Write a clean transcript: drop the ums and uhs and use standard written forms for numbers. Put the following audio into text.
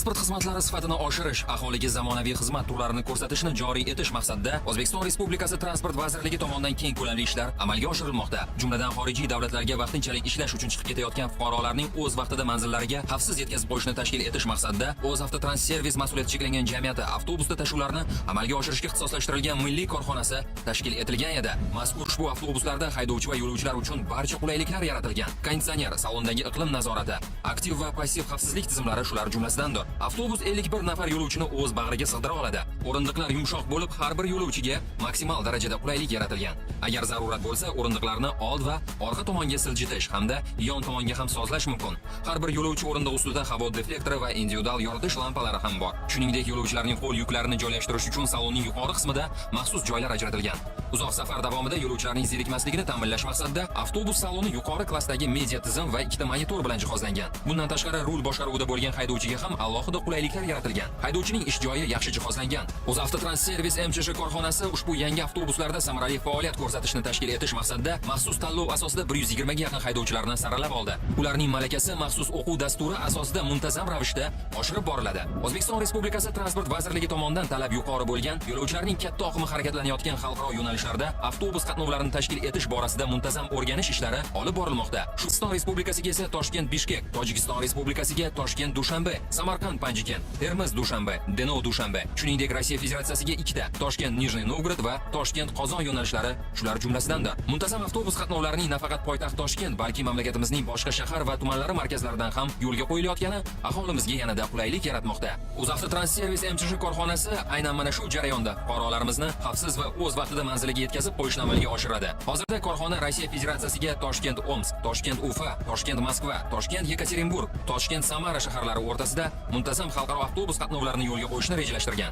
Transport xizmatlari sifatini oshirish, aholiga zamonaviy xizmat turlarini ko'rsatishni joriy etish maqsadida O'zbekiston Respublikasi Transport vazirligi tomonidan keng ko'lamli ishlar amalga oshirilmoqda. Jumladan, xorijiy davlatlarga vaqtinchalik ishlash uchun chiqib ketayotgan fuqarolarning o'z vaqtida manzillariga xavfsiz yetkazib qo'yishni tashkil etish maqsadida O'z Avtotranservis mas'uliyati cheklangan jamiyati avtobusda tashuvlarni amalga oshirishga ixtisoslashtirilgan milliy korxonasi tashkil etilgan edi. Mazkur ushbu avtobuslarda haydovchi va yo'lovchilar uchun barcha qulayliklar yaratilgan. Konditsioner, salondagi iqlim nazorati, aktiv va passiv xavfsizlik tizimlari shular jumlasidandir. Avtobus 51 nafar yo'lovchini o'z bag'riga sig'dira oladi. O'rindiqlar yumshoq bo'lib, har bir yo'lovchiga maksimal darajada qulaylik yaratilgan. Agar zarurat bo'lsa, o'rindiqlarni old va orqa tomonga siljitish hamda yon tomonga ham sozlash mumkin. Har bir yo'lovchi o'rindiq ustida havo deflektori va individual yoritish lampalari ham bor. Shuningdek, yo'lovchilarning qo'l yuklarini joylashtirish uchun salonning yuqori qismida maxsus joylar ajratilgan. Uzoq safar davomida yo'lovchilarning zerikmasligini ta'minlash maqsadida avtobus saloni yuqori klassdagi media tizim va ikkita monitor bilan jihozlangan. Bundan tashqari, rul boshqaruvida bo'lgan haydovchiga ham alohida qulayliklar yaratilgan. Haydovchining ish joyi yaxshi jihozlangan. O'z Avtotranservis MCH korxonasi ushbu yangi avtobuslarda samarali faoliyat ko'rsatishni tashkil etish maqsadida maxsus tanlov asosida 120 ga yaqin haydovchilarni saralab oldi. Ularning malakasi maxsus o'quv dasturi asosida muntazam ravishda oshirib boriladi. O'zbekiston Respublikasi Transport vazirligi tomonidan talab yuqori bo'lgan, yo'lovchilarning katta oqimi harakatlanayotgan xalqaro yo'nalishlarda avtobus qatnovlarini tashkil etish borasida muntazam o'rganish ishlari olib borilmoqda. O'zbekiston Respublikasiga esa Toshkent-Bishkek, Tojikiston Respublikasiga Toshkent-Dushanbe, Samarqand-Panjikent, Termiz-Dushanbe, Denov-Dushanbe, shuningdek Rossiya Federatsiyasiga ikkita Toshkent-Nijniy Novgorod va Toshkent-Qozon yo'nalishlari shular jumlasidandir. Muntazam avtobus qatnovlarining nafaqat poytaxt Toshkent, balki mamlakatimizning boshqa shahar va tumanlari markazlaridan ham yo'lga qo'yilayotgani aholimizga yanada qulaylik yaratmoqda. O'z Avtotranservis MCH korxonasi aynan mana shu jarayonda fuqarolarimizni xavfsiz va o'z vaqtida manziliga yetkazib qo'yishni amalga oshiradi. Hozirda korxona Rossiya Federatsiyasiga Toshkent-Omsk, Toshkent-Ufa, Toshkent-Moskva, Toshkent-Yekaterinburg, Toshkent-Samara shaharlari o'rtasida muntazam xalqaro avtobus qatnovlarini yo'lga qo'yishni rejalashtirgan.